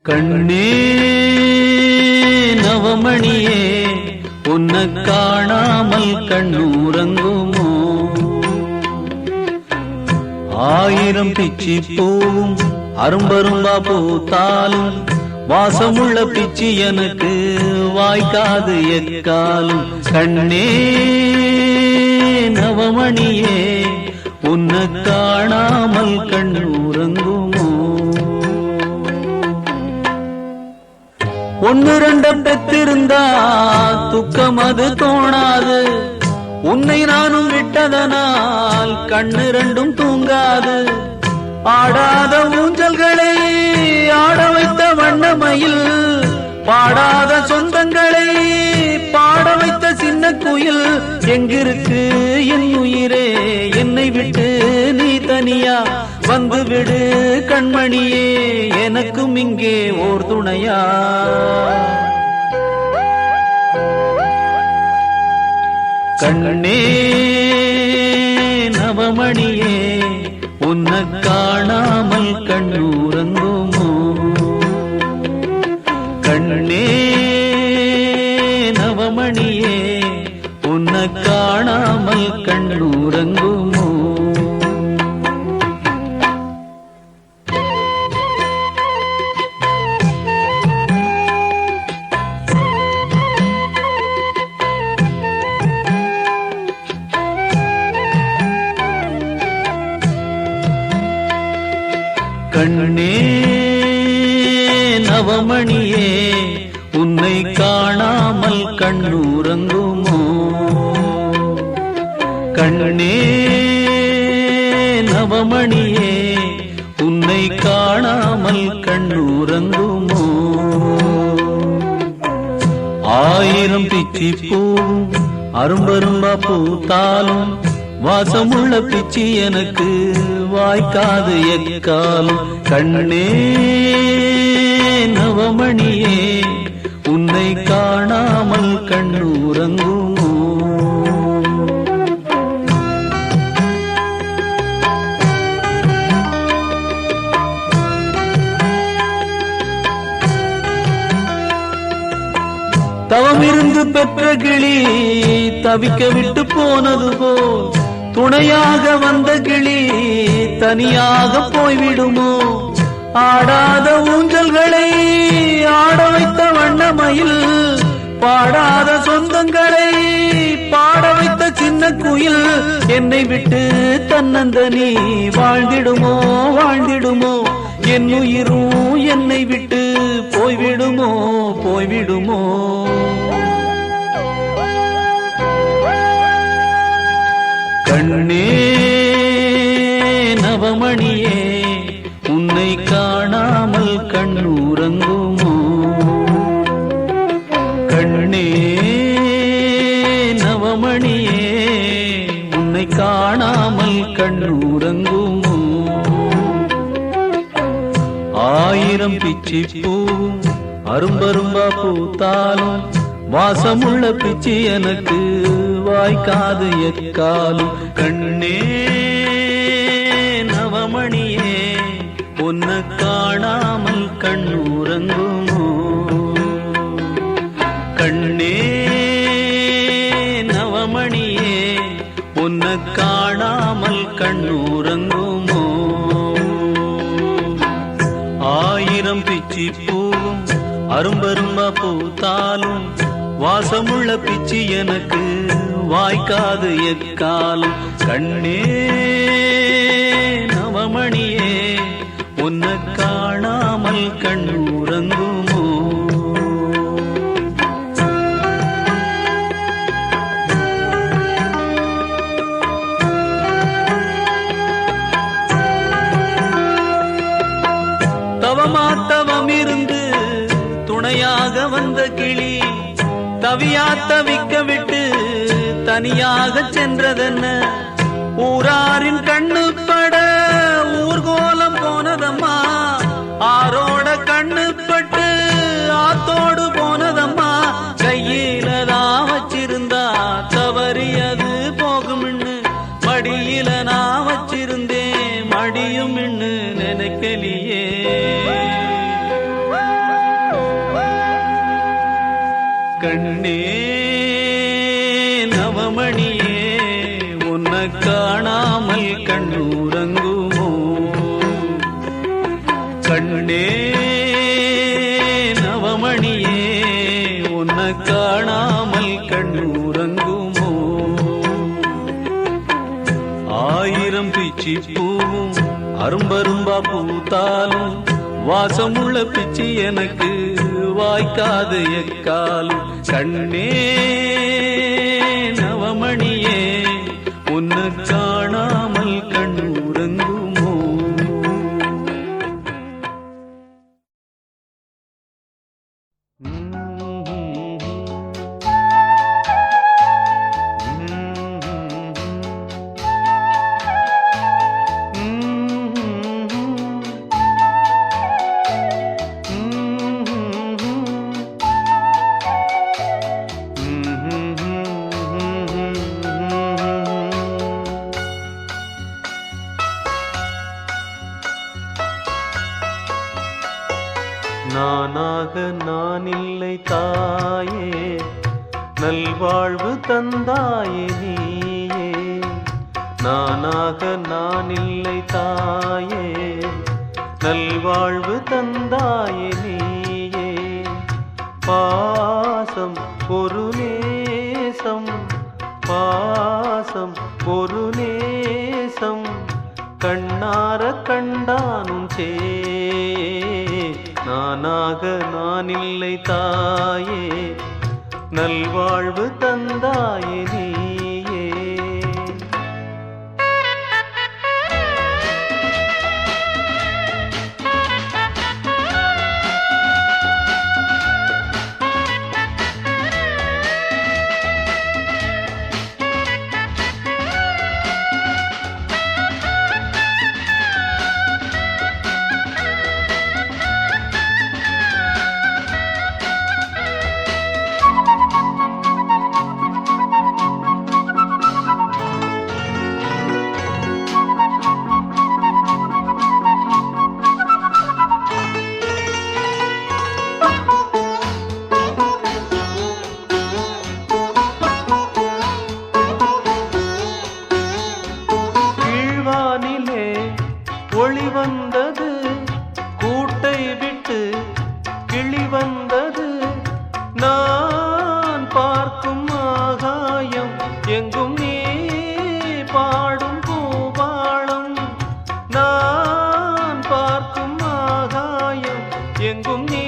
கண்ணே நவமணியே உன்னை காணாமல் கண்ணூரங்குமோ? ஆயிரம் பிச்சி பூவும் அரும்பரும்பா பூத்தாலும் வாசமுள்ள பிச்சி எனக்கு வாய்க்காது எக்காலும். கண்ணே நவமணியே உன்னை காணாமல் கண்ணூரங்குமோ? ஒன்னு ரெண்ட பெற்றிருந்தா துக்கம் அது தோணாது, உன்னை நானும் விட்டதனால் கண்ணு ரெண்டும் தூங்காது. ஆடாத ஊஞ்சல்களை ஆட வைத்த வண்ணமயில், பாடாத சொந்தங்களை பாட வைத்த சின்ன குயில். எங்கிருக்கு என் உயிரே என்னை விட்டு நீ தனியா வந்து விடு கண்மணியே, எனக்கும் இங்கே ஓர் துணையா. கண்ணே நவமணியே உன்னை காணாமல் கண்ணூரங்குமோ? கண்ணே நவமணியே உன்னை காணாமல் கண்ணூரங்குமோ? கண்ணே நவமணியே உன்னை காணாமல் கண்ணூரங்குமோ? கண்ணே நவமணியே உன்னை காணாமல் கண்ணூரங்குமோ? ஆயிரம் பிச்சி பூவும் அரும்பரும்பா பூத்தாலும் வாசமுள்ள பிச்சி எனக்கு வாய்க்காது எக்காலும். கண்ணே நவமணியே உன்னை காணாமல் கண்ணூரங்குமோ? தவமிருந்து பெற்ற கிளி தவிக்க விட்டு போனது போல், துணையாக வந்த கிளி தனியாக போய்விடுமோ? ஆடாத ஊஞ்சல்களை ஆட வைத்த வண்ணமயில், பாடாத சொந்தங்களை பாட வைத்த சின்ன குயில். என்னை விட்டு தன்னந்தனி வாழ்ந்திடுமோ வாழ்ந்திடுமோ? என் உயிரும் என்னை விட்டு போய்விடுமோ போய்விடுமோ? கண்ணே நவமணியே உன்னை காணாமல் கண்ணூரங்குமோ? கண்ணே நவமணியே உன்னை காணாமல் கண்ணூரங்குமோ? ஆயிரம் பிச்சி பூவும் அரும்பரும்பா பூத்தாலும் வாசமுள்ள பிச்சி எனக்கு வாய்க்காது எக்காலும். கண்ணே நவமணியே உன்னை காணாமல் கண்ணூரங்குமோ? கண்ணே நவமணியே உன்னை காணாமல் கண்ணூரங்குமோ? ஆயிரம் பிச்சி பூவும் அரும்பரும்பா பூத்தாலும் வாசமுள்ள பிச்சி எனக்கு வாய்க்காது எக்காலும். கண்ணே நவமணியே உன்னை காணாமல் கண்ணூரங்குமோ? தவமிருந்து துணையாக வந்த கிளி தவியா தவிக்க விட்டு தனியாக சென்றதென்ன? ஊராரின் கண்ணு பட ஊர்கோலம் போனதம்மா, ஆரோட கண்ணு பட்டு ஆத்தோடு போனதம்மா. கையில தான் வச்சிருந்தா தவறியது போகும்னு, மடியில நான் வச்சிருந்தேன் மடியும் நினைக்கலியே. கண்ணே நவமணியே உன்னை காணாமல் கண்ணூரங்குமோ கண்ணே நவமணியே உன்னை காணாமல் கண்ணூரங்குமோ ஆயிரம் பிச்சி பூவும் அரும்பரும்பா பூத்தாலும் வாசமுள்ள பிச்சி எனக்கு வாய்க்காது எக்காலும் கண்ணே நவமணியே உன்னை காணாமல் கண்ணூரங்குமோ நானாக நான் இல்லை தாயே நல்வாழ்வு தந்தாயே நீயே நானாக நான் இல்லை தாயே நல்வாழ்வு தந்தாயே நீயே பாசம் ஒரு நேசம் பாசம் ஒரு நேசம் கண்ணார கண்டானும் சே நானாக நான் இல்லை தாயே நல்வாழ்வு தந்தாயே நீயே ஒளி வந்தது கூட்டை விட்டு கிளி வந்தது நான் பார்க்கும் ஆகாயம் எங்கும் நீ பாடும் பூபாளம் நான் பார்க்கும் ஆகாயம் எங்கும் நீ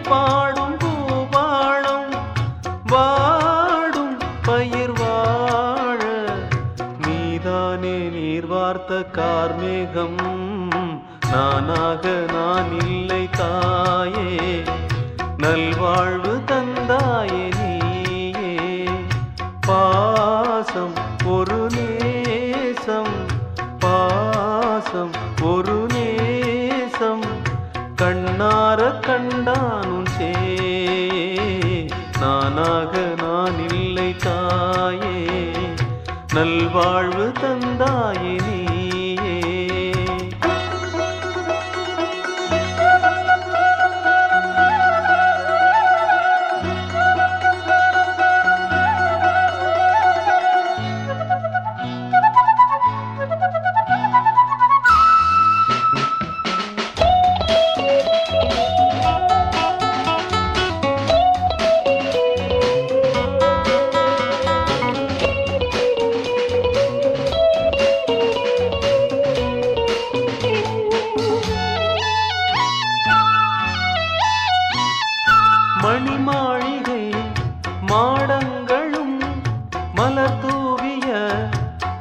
பாடும் பூபாளம் வாடும் பயிர் வாழ நீதானே நீர் வார்த்த கார்மேகம் நானாக நான் இல்லை தாயே நல்வாழ்வு தந்தாயே நீயே பாசம் ஒரு நேசம் பாசம் ஒரு நேசம் கண்ணார கண்டானும் சே நானாக நான் இல்லை தாயே நல்வாழ்வு தந்தாயே நீயே மணிமாளிகை மாடங்களும் மலர் தூவிய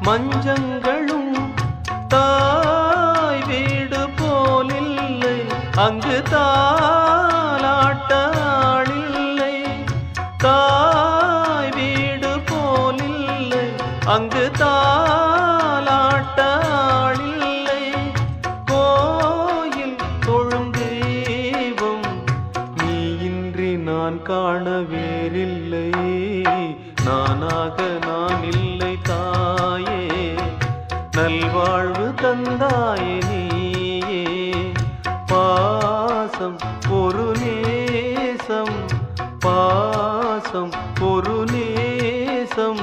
மஞ்சங்களும் தாய் வீடு போலில்லை அங்கு தாலாட்ட ஆளில்லை தாய் வீடு போலில்லை அங்கு தாலாட்ட ஆளில்லை கோயில் தொழும் தெய்வம் நீ இன்றி நான் காண வேறில்லை நானாக நான் இல்லை தாயே நல்வாழ்வு தந்தாயே நீயே பாசம் ஒரு நேசம் பாசம் ஒரு நேசம்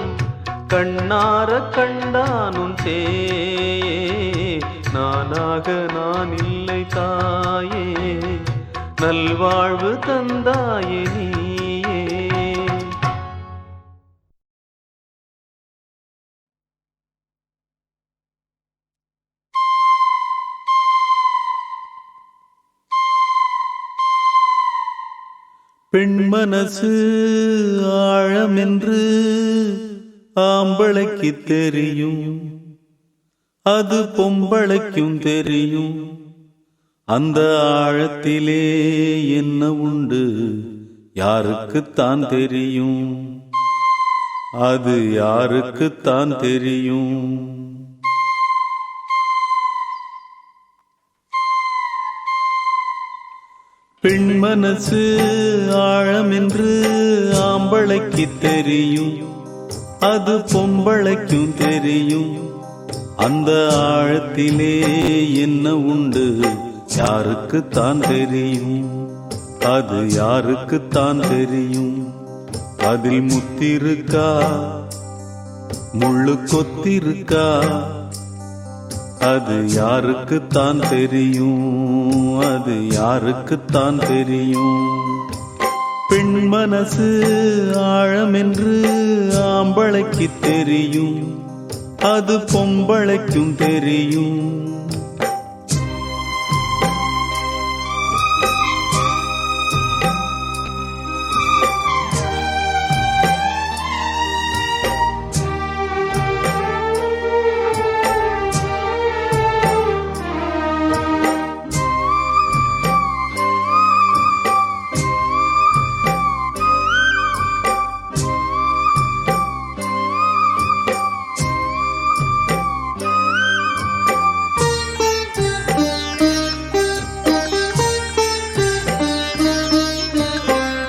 கண்ணார கண்டானும் சே நானாக நான் இல்லை தாயே நல்வாழ்வு தந்தாயே நீயே. பெண் மனசு ஆழமென்று ஆம்பளைக்கு தெரியும், அது பொம்பளைக்கும் தெரியும். அந்த ஆழத்திலே என்ன உண்டு யாருக்குத்தான் தெரியும், அது யாருக்குத்தான் தெரியும். பெண் மனசு ஆழமென்று ஆம்பளைக்கு தெரியும், அது பொம்பளைக்கும் தெரியும். அந்த ஆழத்திலே என்ன உண்டு யாருக்குத்தான் தெரியும், அது யாருக்குத்தான் தெரியும். அதில் முத்திருக்கா முள்ளு கொத்திருக்கா, அது யாருக்குத்தான் தெரியும், அது யாருக்குத்தான் தெரியும். பெண் மனசு ஆழமென்று ஆம்பளைக்கு தெரியும், அது பொம்பளைக்கும் தெரியும்.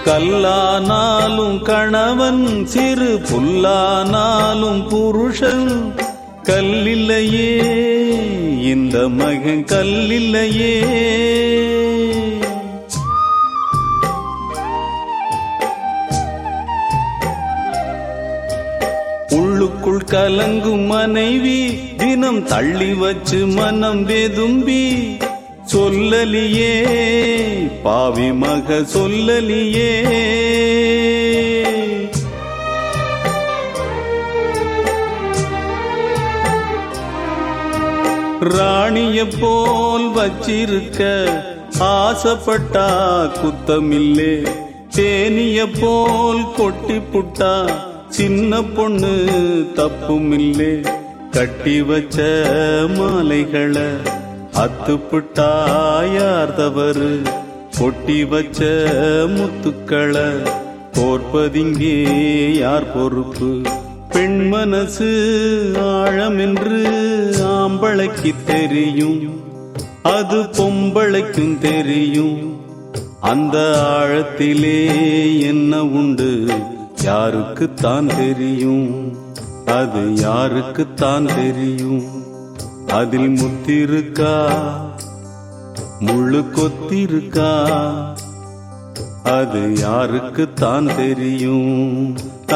கல்லானாலும் கணவன், சிறு புல்லானாலும் புருஷன். கல்லில்லையே இந்த மகன் கல்லில்லையே. உள்ளுக்குள் கலங்கும் மனைவி தினம் தள்ளி வச்சு மனம் வெதும்பி சொல்லலியே பாவி மக சொல்லலியே. ராணிய போல் வச்சிருக்க ஆசைப்பட்டா குத்தமில்லே, தேனிய போல் கொட்டி புட்டா சின்ன பொண்ணு தப்புமில்லே. கட்டி வச்ச மாலைகளை அத்துப்புட்டா யார் தவறு, கொட்டி வச்ச முத்துக்களை கோர்ப்பதிங்கே யார் பொறுப்பு. பெண் மனசு ஆழமென்று ஆம்பளைக்கு தெரியும், அது பொம்பளைக்கும் தெரியும். அந்த ஆழத்திலே என்ன உண்டு யாருக்குத்தான் தெரியும், அது யாருக்குத்தான் தெரியும். அதில் முத்திருக்கா முள்ளு கொத்திருக்கா, அது யாருக்குத்தான் தெரியும்,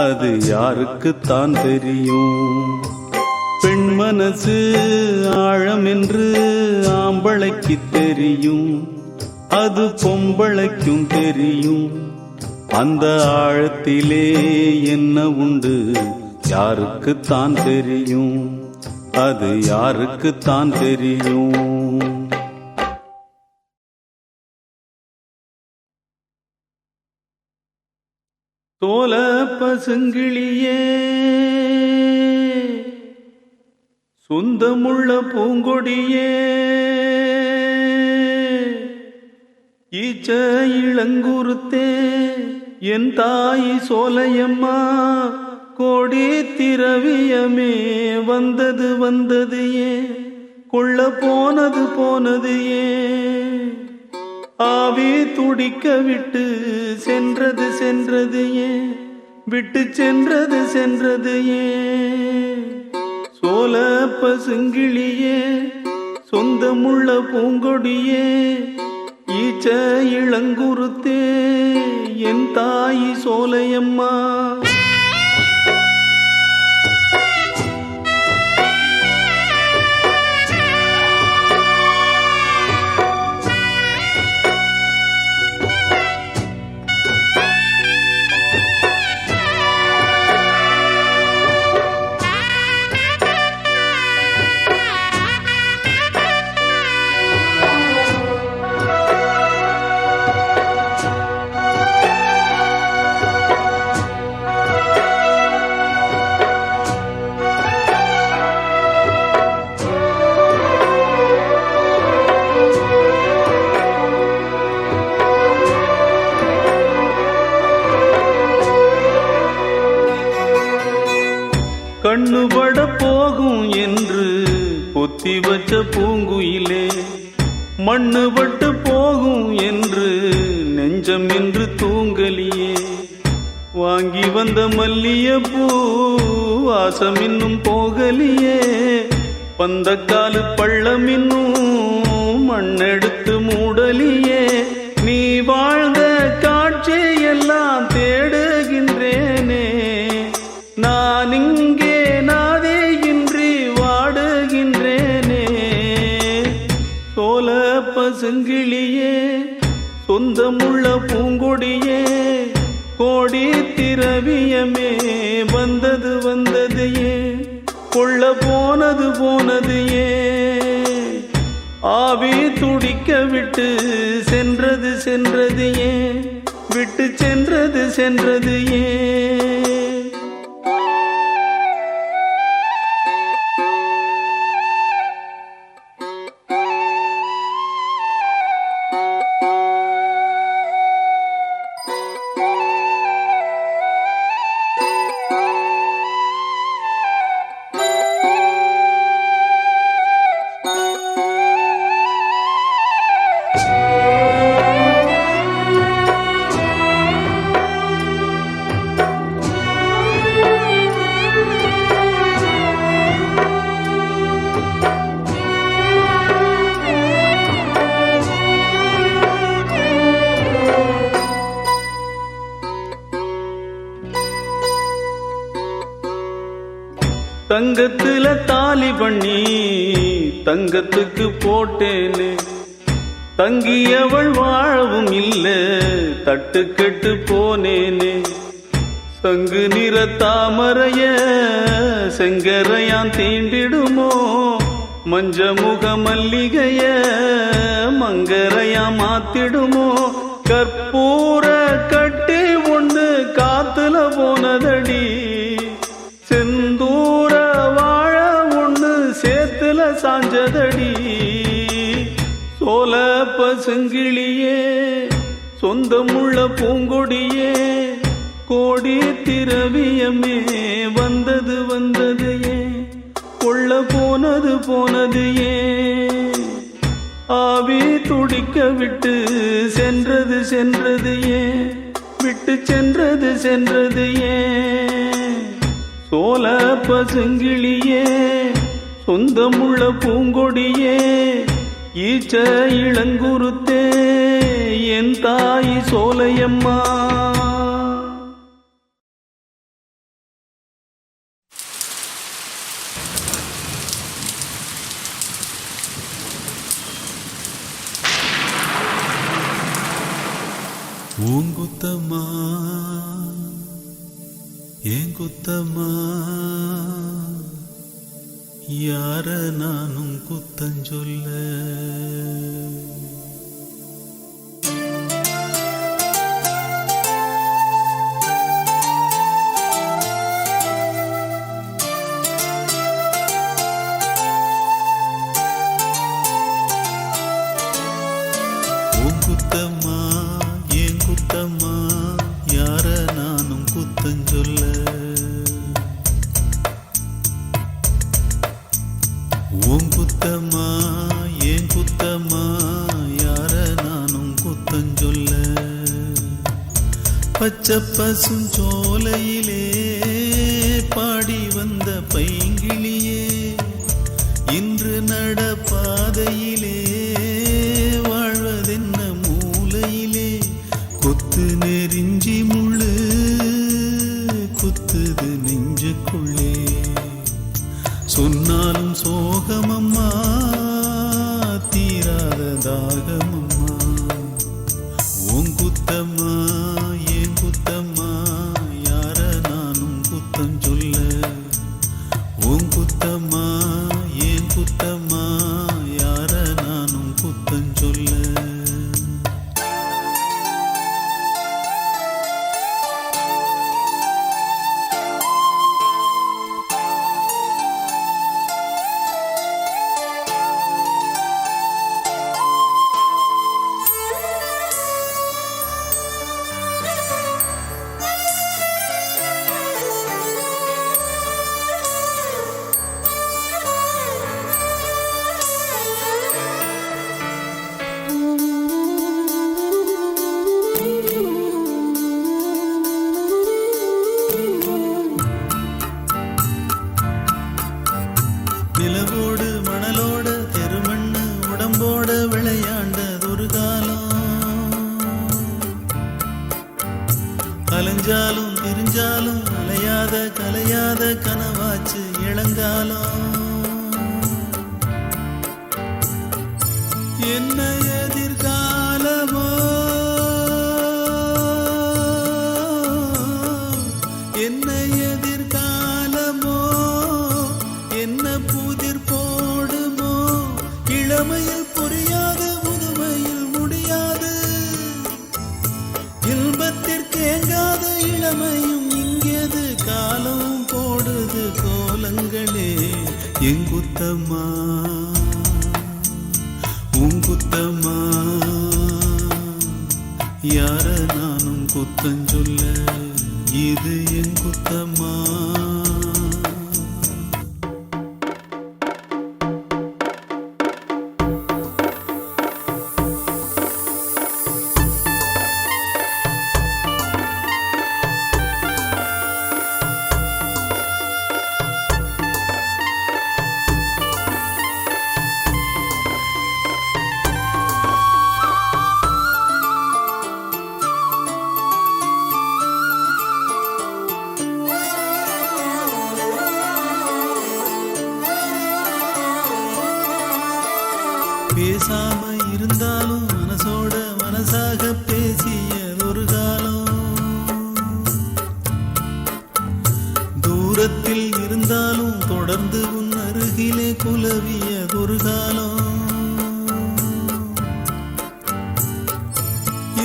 அது யாருக்குத்தான் தெரியும். பெண் மனசு ஆழமென்று ஆம்பளைக்கு தெரியும், அது பொம்பளைக்கும் தெரியும். அந்த ஆழத்திலே என்ன உண்டு யாருக்குத்தான் தெரியும், அது யாருக்குத்தான் தெரியும். தோல பசுங்கிளியே சொந்தமுள்ள பூங்கொடியே, ஈச்ச இளங்குருத்தே என் தாய் சோலையம்மா. கோடி திரவியமே வந்தது வந்தது ஏன், கொள்ள போனது போனது ஏன். ஆவி துடிக்க விட்டு சென்றது சென்றது ஏன், விட்டு சென்றது சென்றது ஏன். சோல பசுங்கிளியே சொந்தமுள்ள பூங்கொடியே, ஈச்ச இளங்குருத்தே என் தாயி சோலையம்மா. கண்ணுபட போகும் என்று பொத்தி வச்ச பூங்குயிலே, மண்ணுபட்டு போகும் என்று நெஞ்சம் என்று தூங்கலியே. வாங்கி வந்த மல்லியப்பூ வாசம் இன்னும் போகலியே. பந்தக்காலு பள்ளம் இன்னும் மண்ணெடுத்து மூடலியே. நீ வாழ்ந்த காட்சியெல்லாம் தேடுகின்றேனே, நான் இங்கே நாதேயின்றி வாடுகின்றேனே. சோல பசுங்கிளியே, சொந்தமுள்ள பூங்கொடியே, கோடி திரவியமே வந்தது வந்தது ஏன், கொள்ள போனது போனது ஏன், ஆவி துடிக்க விட்டு சென்றது சென்றது ஏன், விட்டு சென்றது சென்றது ஏன். தங்கத்துல தாலி பண்ணி தங்கத்துக்கு போட்டேனே, தங்கியவள் வாழவும் இல்ல தட்டு கெட்டு போனேனே. சங்கு நிற தாமரைய செங்கரையான் தீண்டிடுமோ, மஞ்ச முக மல்லிகைய மங்கரையா மாத்திடுமோ. கற்பூர கட்டி ஒன்று காத்துல போனதடி, செந்தூர வாழ ஒண்ணு சேத்துல சாஞ்சதடி. சோல பசுங்கிளியே, சொந்தமுள்ள பூங்கொடியே, கோடி திரவியமே வந்தது வந்தது ஏன், கொள்ள போனது போனது ஏன், ஆவி துடிக்க விட்டு சென்றது சென்றது ஏன், விட்டு சென்றது சென்றது ஏன். சோல பசுங்கிளியே, சொந்தமுள்ள பூங்கொடியே, ஈச்ச இளங்குருத்தே, என் தாய் சோலையம்மா. பூங்குத்தம்மா ஏன் குத்தம்மா, யார நானும் குத்தஞ்சொல்ல. பூங்குத்தம்மா ஏன் குத்தம்மா, யார நானும் குத்தஞ்சொல்ல. உன் குத்தம்மா ஏன் குத்தம்மா, யார நானும் குத்தஞ்சொல்ல. பச்சை பசுஞ்சோலையிலே பாடி வந்த பைங்கிளியே, இன்று நடப்பாதையிலே வாழ்வதென்ன மூலையிலே, கொத்து நெறிஞ்ச அலைஞ்சாலும் திரிஞ்சாலும் அலையாத கலையாத கனவாச்சு இளங்காலம். என்ன எதிர்காலமோ என்ன எதிர்காலமோ என்ன புதிர் போடுமோ இளமையில் புரியாது முதுமையில் முடியாது இன்பத்திற்கேங்காத இளமையும் இங்கேது காலம் போடுது கோலங்களே எங்குத்தம்மா உங்குத்தம்மா யார நானும் குத்தஞ்சொல்ல இது எங்குத்தம்மா. பேசாம இருந்தாலும் மனசோட மனசாக பேசிய ஒரு காலம் தூரத்தில் இருந்தாலும் தொடர்ந்து உன் அருகிலே குலவிய ஒரு காலம்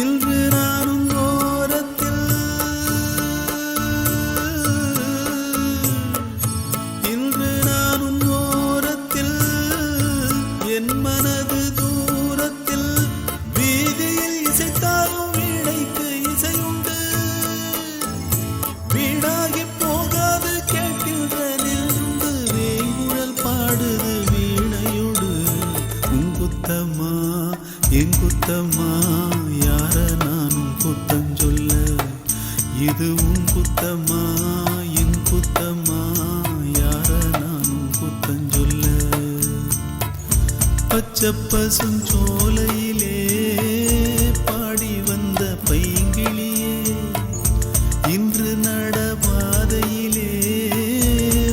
இன்று நானும் ஓரத்தில் இன்று நானும் ஓரத்தில் என் மனது தூரத்தில் வீதியில் இசைத்தாலும் வீணைக்கு இசையுண்டு வீணாகி போகாது கேட்கின்ற நின்று வேங்குழல் பாடுது வீணையோடு உங்குத்தம்மா எங்குத்தம்மா யார நானும் குத்தம் சொல்ல இது உங்குத்தம்மா எங்குத்தம்மா யார நானும் குத்தம் சொல்ல. பச்சப்பசும் சோலையிலே பாடி வந்த பைங்கிளியே இன்று நடபாதையிலே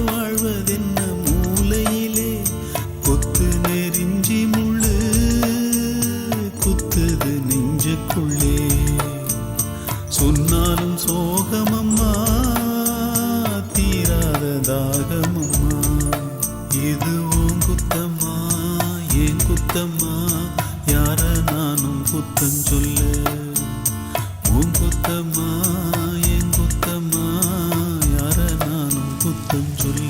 வாழ்வதென்ன மூலையிலே கொத்து நெறிஞ்சி முள்ளு குத்துது நெஞ்சுக்குள்ளே சொன்னாலும் சோகமம்மா தீராத தாகமம்மா இது உங்குத்தம்மா ஏன் குத்தம்மா யார நானும் குத்தம் சொல்ல உன் குத்தம்மா ஏன் குத்தம்மா யார நானும் குத்தம் சொல்ல.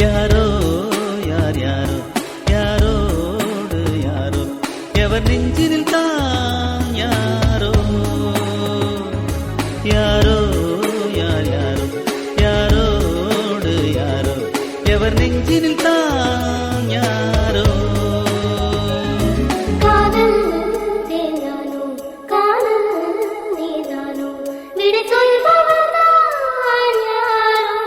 யாரோ யார் யாரோ யாரோடு யாரோ எவர் நெஞ்சினில் தான் யாரோ யாரோ யார் யாரோ யாரோடு யாரோ எவர் நெஞ்சினில் தான் யாரோ. காதல் தேனானோ காதல் நீதானோ விட சொல்பவர் நான் யாரோ.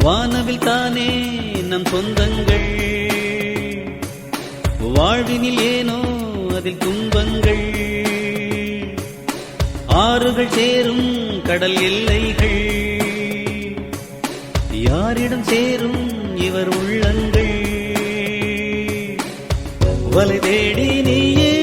வானவில் தானே நம் சொந்தங்கள் வாழ்வினில் ஏனோ அதில் துன்பங்கள் ஆறுகள் சேரும் கடல் எல்லைகள் யாரிடம் சேரும் இவர் உள்ளங்கள் வலை தேடி நீயே